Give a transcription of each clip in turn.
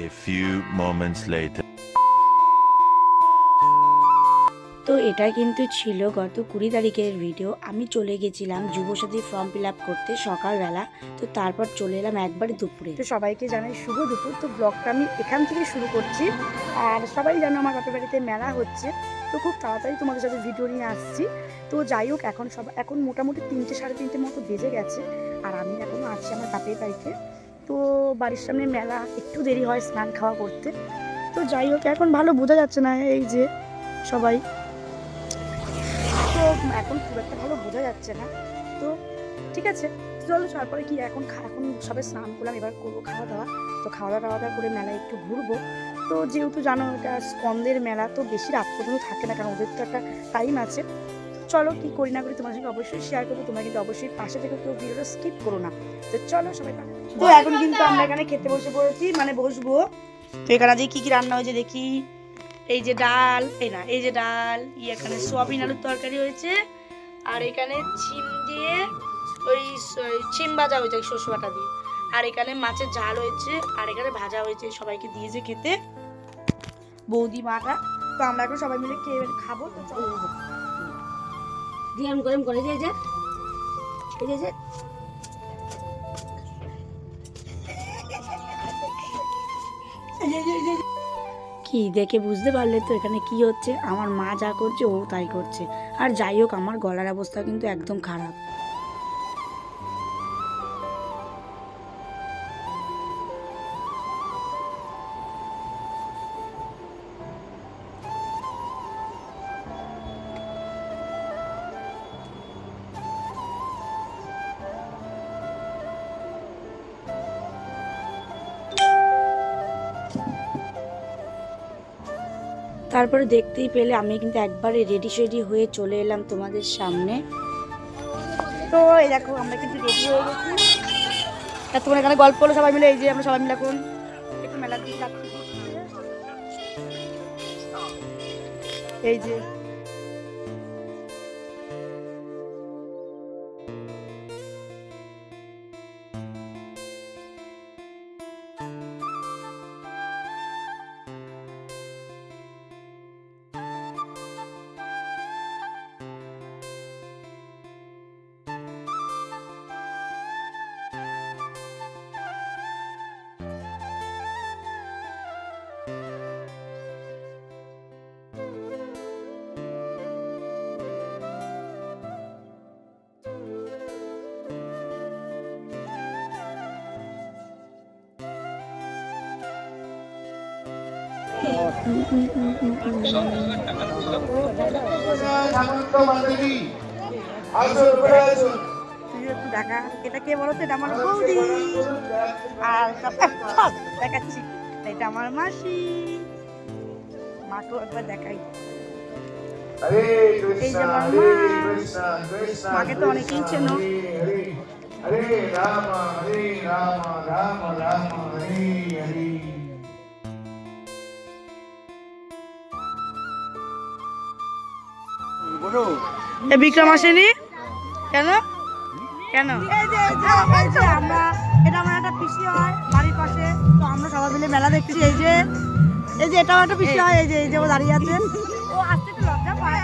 A few moments later. তো এটা কিন্তু ছিল গত 20 তারিখের ভিডিও। আমি চলে গেছিলাম যুবসাথী ফর্ম ফিল আপ করতে সকালবেলা। তো তারপর চলে এলাম একবারে দুপুরে। তো সবাইকে জানাই শুভ দুপুর। তো ব্লগটা আমি এখান থেকে শুরু করছি। আর সবাই জানো আমার বাপের বাড়িতে মেলা হচ্ছে, তো খুব তাড়াতাড়ি তোমাদের সাথে ভিডিও নিয়ে আসছি। তো যাই হোক, এখন মোটামুটি 3টে সাড়ে 3টে মতো বেজে গেছে। আর আমি এখনও আছি আমার বাপের বাড়িতে। তো বাড়ির সামনে মেলা, একটু দেরি হয় স্নান খাওয়া করতে। তো যাই হোক, এখন ভালো বোঝা যাচ্ছে না, এই যে সবাই, তো এখন খুব একটা ভালো বোঝা যাচ্ছে না। তো ঠিক আছে, চলো তারপরে কি, এখন সবে স্নান করলাম, এবার করবো খাওয়া দাওয়া। তো খাওয়া দাওয়া করে মেলায় একটু ঘুরবো। তো যেহেতু জানো এটা স্কন্দের মেলা, তো বেশি রাত পর্যন্ত থাকে না, কারণ ওদের তো একটা টাইম আছে। চলো কি করি না করি তোমার সঙ্গে অবশ্যই শেয়ার করবো। তোমরা কিন্তু অবশ্যই পাশে থেকে কেউ ভিডিওটা স্কিপ করো না। তো চলো সবাই। তো এখন কিন্তু আমরা এখানে খেতে বসে পড়েছি, মানে বসবো। তো এখানে আজকে কি কি রান্না হয়েছে দেখি। এই যে ডাল, এই যে ডাল, এখানে সোয়াবিন আলুর তরকারি হয়েছে। আর এখানে ছিম দিয়ে ওই ছিম ভাজা হয়েছে শস্য বাটা দিয়ে। আর এখানে মাছের ঝাল হয়েছে, আর এখানে ভাজা হয়েছে, সবাইকে দিয়েছে খেতে বৌদি মাটা। তো আমরা এখন সবাই মিলে খাবো। তো চলো দিয়ে আমি গরম করে দিয়ে যে কি দেখে বুঝতে পারলে তো এখানে কি হচ্ছে। আমার মা যা করছে ও তাই করছে। আর যাই হোক, আমার গলার অবস্থা কিন্তু একদম খারাপ। তারপরে দেখতেই পেলে আমি কিন্তু একবারে রেডি শেডি হয়ে চলে এলাম তোমাদের সামনে। তো এই দেখো, আমরা কিন্তু রেডি হয়ে গেছি। তোমার এখানে গল্প হলো সবাই মিলে। এই যে আমরা সবাই মিলে এখন একটু মেলার দিকে যাচ্ছি। এই যে দেখা, এটা কে বলো তো? এটা আমার বৌদি। আর দেখাচ্ছি, এটা আমার মাসি। মাকেও একবার দেখাই। এই যে আমার মা। মাকে তো অনেকেই চেনো। হরে রাম রাম রাম হরে হরে। বিক্রম আসেনি কেন? কেন? আমরা, এটা আমার একটা পিসি হয় বাড়ির পাশে। তো আমরা সবাই মিলে মেলা দেখছি। এই যে এটাও একটা পিসি হয়। এই যে ও দাঁড়িয়ে আছে। ও আসতে একটু লজ্জা পায়।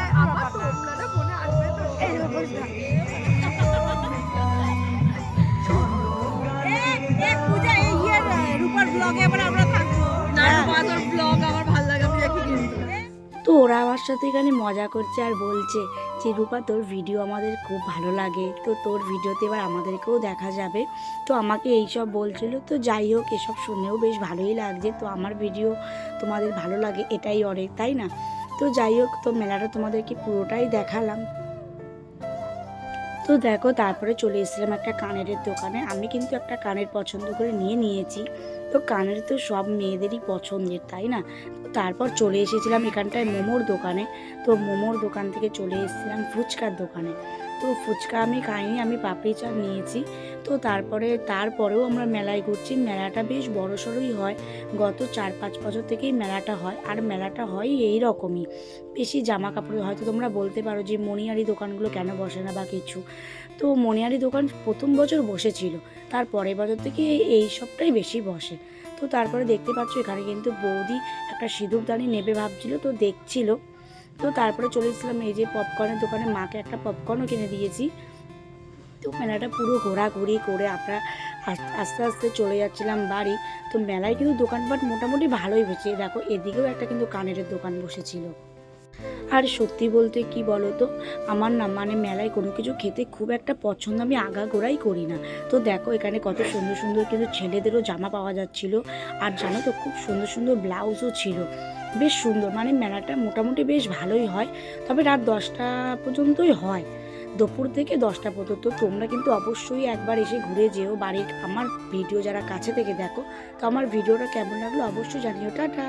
তো ওরা আমার সাথে এখানে মজা করছে আর বলছে যে রূপা, তোর ভিডিও আমাদের খুব ভালো লাগে, তো তোর ভিডিওতে এবার আমাদেরকেও দেখা যাবে। তো আমাকে এইসব বলছিল। তো যাই হোক, এসব শুনেও বেশ ভালোই লাগছে। তো আমার ভিডিও তোমাদের ভালো লাগে, এটাই অনেক, তাই না? তো যাই হোক, তো মেলাটা তোমাদেরকে পুরোটাই দেখালাম। তো দেখো, তারপরে চলে এসেছিলাম একটা কানের দোকানে। আমি কিন্তু একটা কানের পছন্দ করে নিয়েছি। তো কানের তো সব মেয়েদেরই পছন্দের, তাই না? তো তারপর চলে এসেছিলাম এখানটায় মোমোর দোকানে। তো মোমোর দোকান থেকে চলে এসেছিলাম ফুচকার দোকানে। তো ফুচকা আমি খাইনি, আমি পাপড়ি চাট নিয়েছি। তো তারপরেও আমরা মেলায় ঘুরছি। মেলাটা বেশ বড়সড়ই হয়। গত 4-5 বছর থেকেই মেলাটা হয়। আর মেলাটা হয় এই রকমই, বেশি জামা কাপড়। হয়তো তোমরা বলতে পারো যে মণিহারি দোকানগুলো কেন বসে না বা কিছু। তো মণিহারি দোকান প্রথম বছর বসেছিল, তার পরের বছর থেকে এই সবটাই বেশি বসে। তো তো তারপরে দেখতে পাচ্ছ এখানে কিন্তু বৌদি একটা সিঁদুরদানি নেবে ভাবছিল, তো দেখছিল। তো তারপরে চলে এসেছিলাম এই যে পপকর্নের দোকানে, মাকে একটা পপকর্নও কিনে দিয়েছি। তো মেলাটা পুরো ঘোরাঘুরি করে আমরা আস্তে আস্তে চলে যাচ্ছিলাম বাড়ি। তো মেলায় কিন্তু দোকানপাট মোটামুটি ভালোই হয়েছে। দেখো এদিকেও একটা কিন্তু কানের দোকান বসেছিল। আর সত্যি বলতে কি বলো তো, আমার না মানে মেলায় কোনো কিছু খেতে খুব একটা পছন্দ আমি আগাগোড়াই করি না। তো দেখো এখানে কত সুন্দর সুন্দর কিন্তু ছেলেদেরও জামা পাওয়া যাচ্ছিল। আর জানো তো খুব সুন্দর সুন্দর ব্লাউজও ছিল, বেশ সুন্দর। মানে মেলাটা মোটামুটি বেশ ভালোই হয়, তবে রাত 10টা পর্যন্তই হয়, দুপুর থেকে 10টা পর্যন্ত। তোমরা কিন্তু অবশ্যই একবার এসে ঘুরে যেও বাড়ির। আমার ভিডিও যারা কাছে থেকে দেখো, তো আমার ভিডিওটা কেমন লাগলো অবশ্যই জানিও। টাটা।